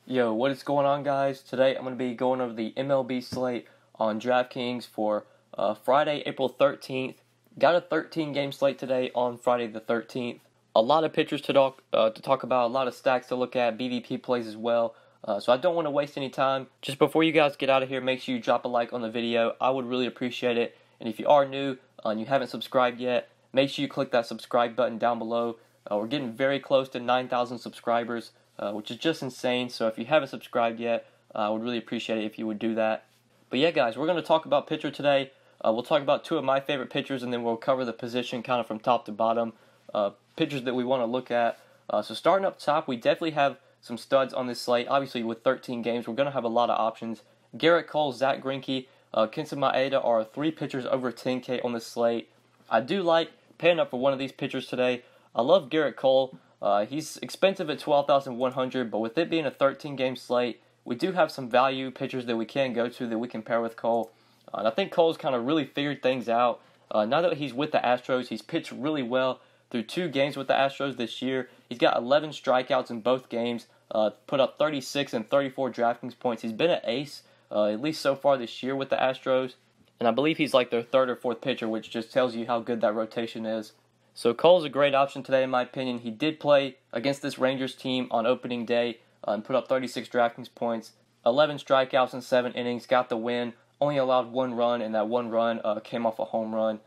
Yo, what is going on, guys? Today I'm going to be going over the MLB slate on DraftKings for Friday, April 13th. Got a 13-game slate today on Friday the 13th. A lot of pitchers to talk about, a lot of stacks to look at, BVP plays as well. So I don't want to waste any time. Just before you guys get out of here, make sure you drop a like on the video. I would really appreciate it. And if you are new and you haven't subscribed yet, make sure you click that subscribe button down below. We're getting very close to 9,000 subscribers. Which is just insane. So if you haven't subscribed yet, I would really appreciate it if you would do that. But yeah, guys, we're going to talk about pitcher today. We'll talk about two of my favorite pitchers, and then we'll cover the position kind of from top to bottom. Pitchers that we want to look at. So starting up top, we definitely have some studs on this slate. Obviously, with 13 games, we're going to have a lot of options. Garrett Cole, Zach Greinke, Kenta Maeda are three pitchers over 10K on this slate. I do like paying up for one of these pitchers today. I love Garrett Cole. He's expensive at $12,100, but with it being a 13-game slate, we do have some value pitchers that we can go to that we can pair with Cole. And I think Cole's kind of really figured things out. Now that he's with the Astros, he's pitched really well through 2 games with the Astros this year. He's got 11 strikeouts in both games, put up 36 and 34 DraftKings points. He's been an ace, at least so far this year with the Astros. And I believe he's like their 3rd or 4th pitcher, which just tells you how good that rotation is. So Cole's a great option today, in my opinion. He did play against this Rangers team on opening day and put up 36 DraftKings points, 11 strikeouts in 7 innings, got the win, only allowed 1 run, and that 1 run came off a home run.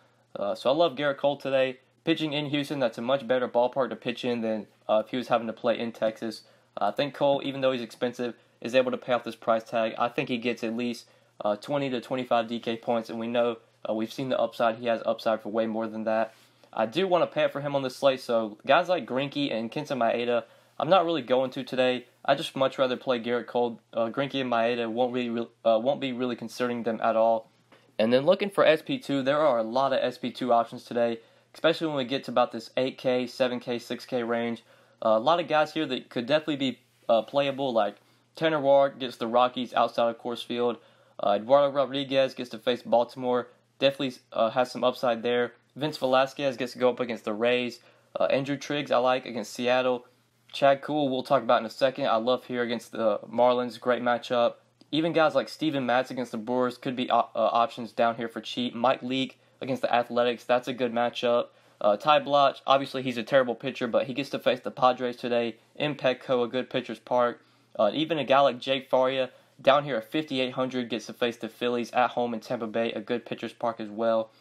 So I love Garrett Cole today. Pitching in Houston, that's a much better ballpark to pitch in than if he was having to play in Texas. I think Cole, even though he's expensive, is able to pay off this price tag. I think he gets at least 20 to 25 DK points, and we know we've seen the upside. He has upside for way more than that. I do want to pay up for him on this slate, so guys like Greinke and Kenta Maeda, I'm not really going to today. I just much rather play Garrett Cole. Greinke and Maeda won't be really considering them at all. And then looking for SP2, there are a lot of SP2 options today, especially when we get to about this 8K, 7K, 6K range. A lot of guys here that could definitely be playable, like Tanner Ward gets the Rockies outside of Coors Field. Eduardo Rodriguez gets to face Baltimore, definitely has some upside there. Vince Velasquez gets to go up against the Rays. Andrew Triggs I like against Seattle. Chad Kuhl we'll talk about in a second. I love here against the Marlins. Great matchup. Even guys like Steven Matz against the Brewers could be options down here for cheap. Mike Leake against the Athletics. That's a good matchup. Ty Bloch, obviously he's a terrible pitcher, but he gets to face the Padres today. In Petco, a good pitcher's park. Even a guy like Jake Faria down here at 5,800 gets to face the Phillies at home in Tampa Bay. A good pitcher's park as well.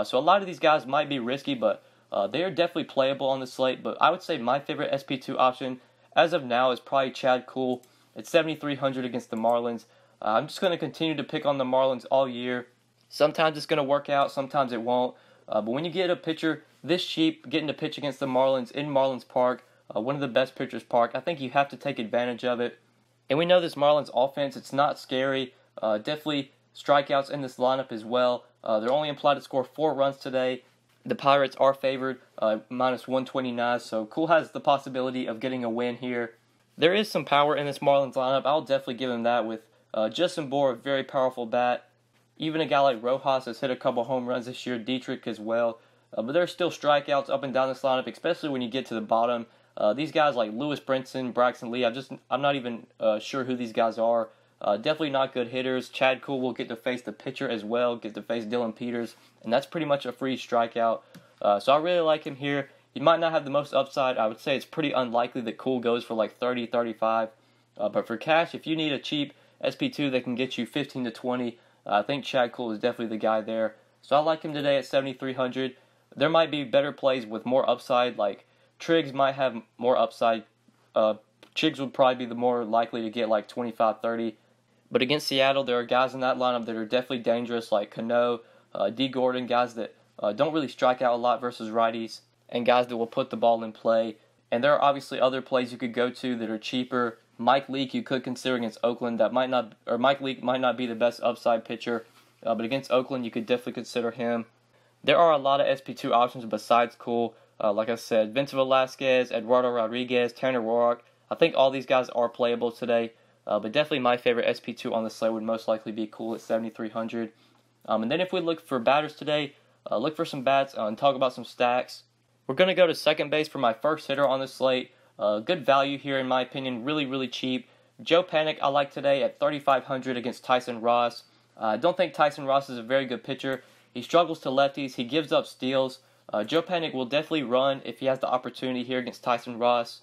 So a lot of these guys might be risky, but they are definitely playable on the slate. But I would say my favorite SP2 option as of now is probably Chad Kuhl at 7,300 against the Marlins. I'm just going to continue to pick on the Marlins all year. Sometimes it's going to work out, sometimes it won't. But when you get a pitcher this cheap, getting to pitch against the Marlins in Marlins Park, one of the best pitchers' park, I think you have to take advantage of it. And we know this Marlins offense, it's not scary. Definitely strikeouts in this lineup as well. They're only implied to score 4 runs today. The Pirates are favored, minus 129, so Kuhl has the possibility of getting a win here. There is some power in this Marlins lineup. I'll definitely give him that with Justin Bour, a very powerful bat. Even a guy like Rojas has hit a couple home runs this year, Dietrich as well. But there's still strikeouts up and down this lineup, especially when you get to the bottom. These guys like Lewis Brinson, Braxton Lee, I'm not even sure who these guys are. Definitely not good hitters. Chad Kuhl will get to face the pitcher as well, get to face Dylan Peters, and that's pretty much a free strikeout. So I really like him here. He might not have the most upside. I would say it's pretty unlikely that Kuhl goes for like 30, 35. But for cash, if you need a cheap SP2 that can get you 15 to 20, I think Chad Kuhl is definitely the guy there. So I like him today at 7,300. There might be better plays with more upside, like Triggs might have more upside. Triggs would probably be the more likely to get like 25, 30. But against Seattle, there are guys in that lineup that are definitely dangerous, like Cano, D. Gordon, guys that don't really strike out a lot versus righties, and guys that will put the ball in play. And there are obviously other plays you could go to that are cheaper. Mike Leake you could consider against Oakland. Mike Leake might not be the best upside pitcher, but against Oakland you could definitely consider him. There are a lot of SP2 options besides Kuhl. Like I said, Vince Velasquez, Eduardo Rodriguez, Tanner Ward. I think all these guys are playable today. But definitely my favorite SP2 on the slate would most likely be Kuhl at 7,300. And then if we look for batters today, look for some bats and talk about some stacks. We're going to go to second base for my first hitter on the slate. Good value here in my opinion, really, really cheap. Joe Panic I like today at 3,500 against Tyson Ross. I don't think Tyson Ross is a very good pitcher. He struggles to lefties. He gives up steals. Joe Panic will definitely run if he has the opportunity here against Tyson Ross.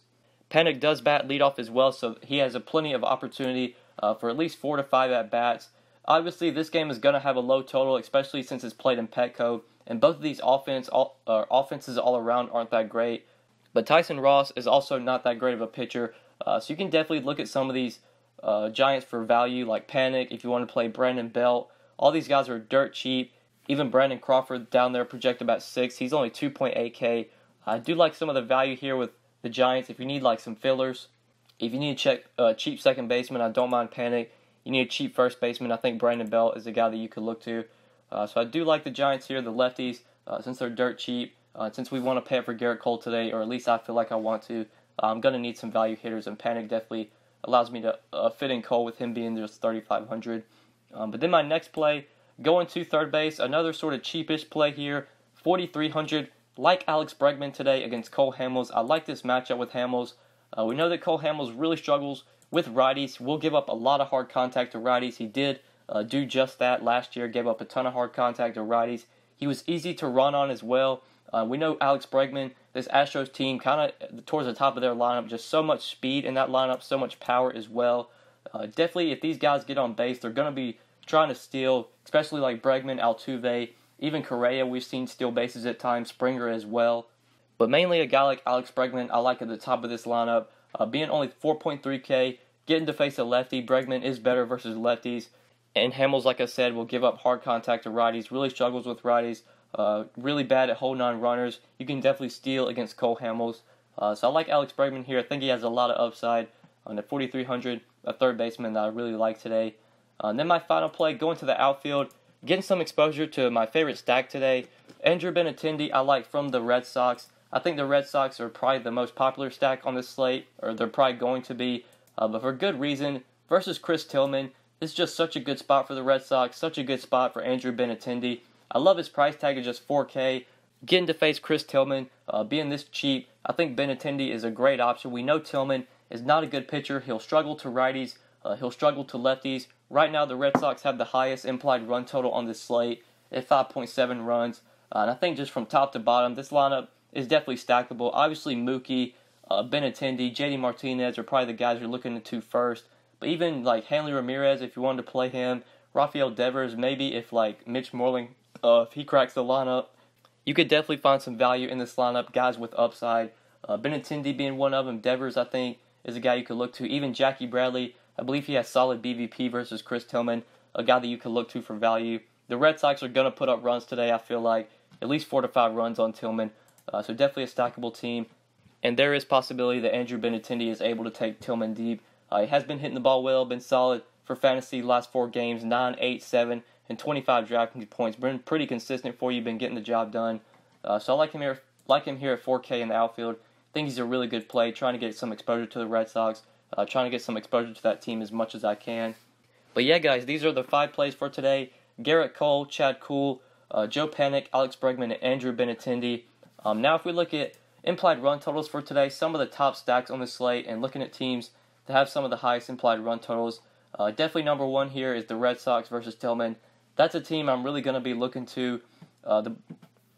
Panic does bat leadoff as well, so he has plenty of opportunity for at least 4 to 5 at-bats. Obviously, this game is going to have a low total, especially since it's played in Petco, and both of these offenses all around aren't that great. But Tyson Ross is also not that great of a pitcher, so you can definitely look at some of these Giants for value, like Panic, if you want to play Brandon Belt. All these guys are dirt cheap. Even Brandon Crawford down there projected about 6. He's only 2.8K. I do like some of the value here with the Giants if you need like some fillers. If you need a cheap second baseman, I don't mind Panic. You need a cheap first baseman, I think Brandon Belt is a guy that you could look to. So I do like the Giants here, the lefties, since they're dirt cheap. Since we want to pay up for Garrett Cole today, or at least I feel like I want to, I'm going to need some value hitters, and Panic definitely allows me to fit in Cole with him being just 3,500. But then my next play, going to third base, another sort of cheapish play here, 4,300. Like Alex Bregman today against Cole Hamels. I like this matchup with Hamels. We know that Cole Hamels really struggles with righties. Will give up a lot of hard contact to righties. He did do just that last year, gave up a ton of hard contact to righties. He was easy to run on as well. We know Alex Bregman, this Astros team, kind of towards the top of their lineup, just so much speed in that lineup, so much power as well. Definitely, if these guys get on base, they're going to be trying to steal, especially like Bregman, Altuve, even Correa, we've seen steal bases at times, Springer as well. But mainly a guy like Alex Bregman, I like at the top of this lineup. Being only 4.3K, getting to face a lefty, Bregman is better versus lefties. And Hamels, like I said, will give up hard contact to righties, really struggles with righties, really bad at holding on runners. You can definitely steal against Cole Hamels. So I like Alex Bregman here. I think he has a lot of upside on the 4,300, a third baseman that I really like today. And then my final play, going to the outfield, getting some exposure to my favorite stack today. Andrew Benintendi I like from the Red Sox. I think the Red Sox are probably the most popular stack on this slate, or they're probably going to be, but for good reason. Versus Chris Tillman, this is just such a good spot for the Red Sox, such a good spot for Andrew Benintendi. I love his price tag at just 4K. Getting to face Chris Tillman, being this cheap, I think Benintendi is a great option. We know Tillman is not a good pitcher. He'll struggle to righties. He'll struggle to lefties. Right now, the Red Sox have the highest implied run total on this slate at 5.7 runs. And I think just from top to bottom, this lineup is definitely stackable. Obviously, Mookie, Benintendi, JD Martinez are probably the guys you're looking into first. But even like Hanley Ramirez, if you wanted to play him, Rafael Devers, maybe if like Mitch Moreland, if he cracks the lineup, you could definitely find some value in this lineup, guys with upside. Benintendi being one of them. Devers, I think, is a guy you could look to. Even Jackie Bradley, I believe he has solid BVP versus Chris Tillman, a guy that you could look to for value. The Red Sox are going to put up runs today, I feel like. At least 4 to 5 runs on Tillman. So definitely a stackable team. And there is possibility that Andrew Benintendi is able to take Tillman deep. He has been hitting the ball well, been solid for fantasy last 4 games, 9, 8, 7, and 25 DraftKings points. Been pretty consistent for you, been getting the job done. So I like him here at 4K in the outfield. I think he's a really good play, trying to get some exposure to the Red Sox, trying to get some exposure to that team as much as I can. But yeah, guys, these are the 5 plays for today. Garrett Cole, Chad Kuhl, Joe Panic, Alex Bregman, and Andrew Benintendi. Now if we look at implied run totals for today, some of the top stacks on the slate, and looking at teams that have some of the highest implied run totals, definitely number 1 here is the Red Sox versus Tillman. That's a team I'm really going to be looking to. The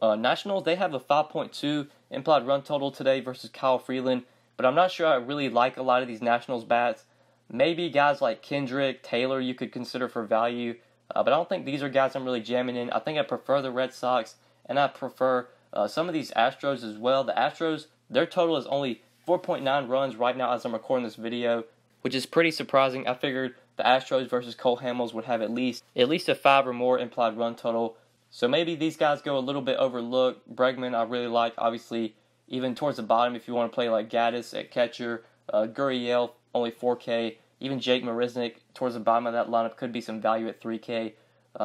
Nationals, they have a 5.2 implied run total today versus Kyle Freeland, but I'm not sure I really like a lot of these Nationals bats. Maybe guys like Kendrick, Taylor you could consider for value, but I don't think these are guys I'm really jamming in. I think I prefer the Red Sox, and I prefer some of these Astros as well. The Astros, their total is only 4.9 runs right now as I'm recording this video, which is pretty surprising. I figured the Astros versus Cole Hamels would have at least a 5 or more implied run total. So maybe these guys go a little bit overlooked. Bregman I really like, obviously, even towards the bottom if you want to play like Gaddis at catcher. Gurriel, only 4K. Even Jake Marisnick towards the bottom of that lineup could be some value at 3K.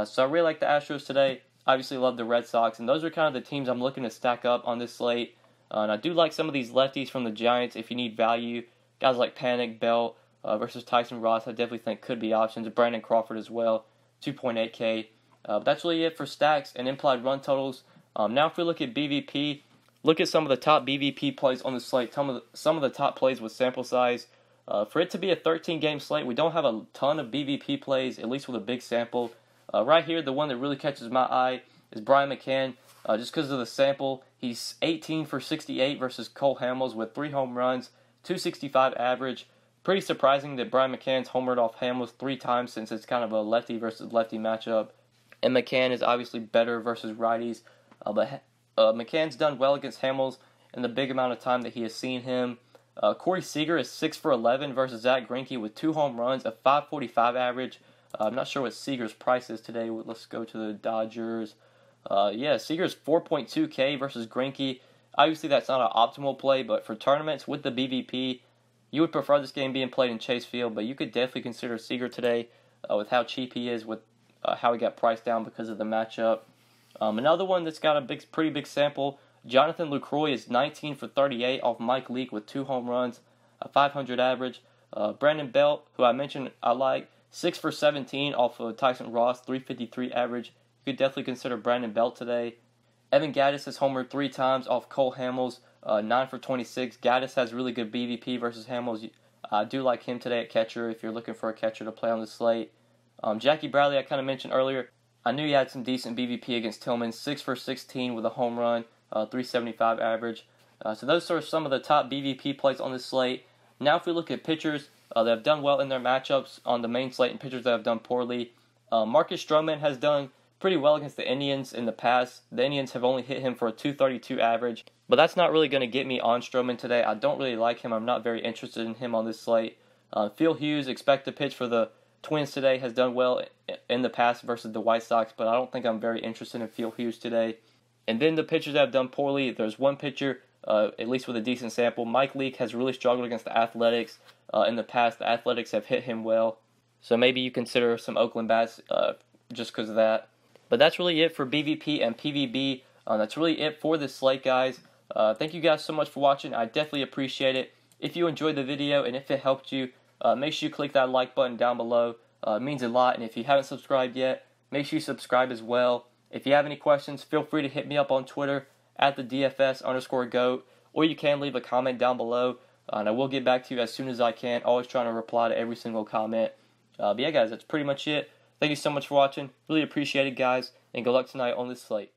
So I really like the Astros today. Obviously love the Red Sox, and those are kind of the teams I'm looking to stack up on this slate. And I do like some of these lefties from the Giants if you need value. Guys like Panic, Bell versus Tyson Ross I definitely think could be options. Brandon Crawford as well, 2.8K. But that's really it for stacks and implied run totals. Now if we look at BVP, look at some of the top BVP plays on the slate. Some of the top plays with sample size. For it to be a 13-game slate, we don't have a ton of BVP plays, at least with a big sample. Right here, the one that really catches my eye is Brian McCann. Just because of the sample, he's 18 for 68 versus Cole Hamels with 3 home runs, 265 average. Pretty surprising that Brian McCann's homered off Hamels 3 times since it's kind of a lefty versus lefty matchup. And McCann is obviously better versus righties. But McCann's done well against Hamels in the big amount of time that he has seen him. Corey Seager is 6 for 11 versus Zach Greinke with 2 home runs, a 545 average. I'm not sure what Seager's price is today. Let's go to the Dodgers. Seager's 4.2K versus Greinke. Obviously, that's not an optimal play, but for tournaments with the BVP, you would prefer this game being played in Chase Field, but you could definitely consider Seager today with how cheap he is, with how he got priced down because of the matchup. Another one that's got a pretty big sample, Jonathan Lucroy is 19 for 38 off Mike Leake with 2 home runs, a 500 average. Brandon Belt, who I mentioned I like, 6 for 17 off of Tyson Ross, 353 average. You could definitely consider Brandon Belt today. Evan Gattis has homered 3 times off Cole Hamels, 9 for 26. Gattis has really good BVP versus Hamels. I do like him today at catcher if you're looking for a catcher to play on the slate. Jackie Bradley, I kind of mentioned earlier. I knew he had some decent BVP against Tillman, 6 for 16 with a home run, 375 average. So those are some of the top BVP plays on the slate. Now if we look at pitchers that have done well in their matchups on the main slate and pitchers that have done poorly, Marcus Stroman has done pretty well against the Indians in the past. The Indians have only hit him for a 232 average, but that's not really going to get me on Stroman today. I don't really like him. I'm not very interested in him on this slate. Phil Hughes, expect to pitch for the Twins today, has done well in the past versus the White Sox, but I don't think I'm very interested in Phil Hughes today. And then the pitchers that have done poorly, there's one pitcher, at least with a decent sample. Mike Leake has really struggled against the Athletics in the past. The Athletics have hit him well, so maybe you consider some Oakland bats just because of that. But that's really it for BVP and PVB. That's really it for this slate, guys. Thank you guys so much for watching. I definitely appreciate it. If you enjoyed the video and if it helped you, make sure you click that like button down below. It means a lot. And if you haven't subscribed yet, make sure you subscribe as well. If you have any questions, feel free to hit me up on Twitter at the DFS_GOAT, or you can leave a comment down below, and I will get back to you as soon as I can. Always trying to reply to every single comment. But yeah, guys, that's pretty much it. Thank you so much for watching. Really appreciate it, guys, and good luck tonight on this slate.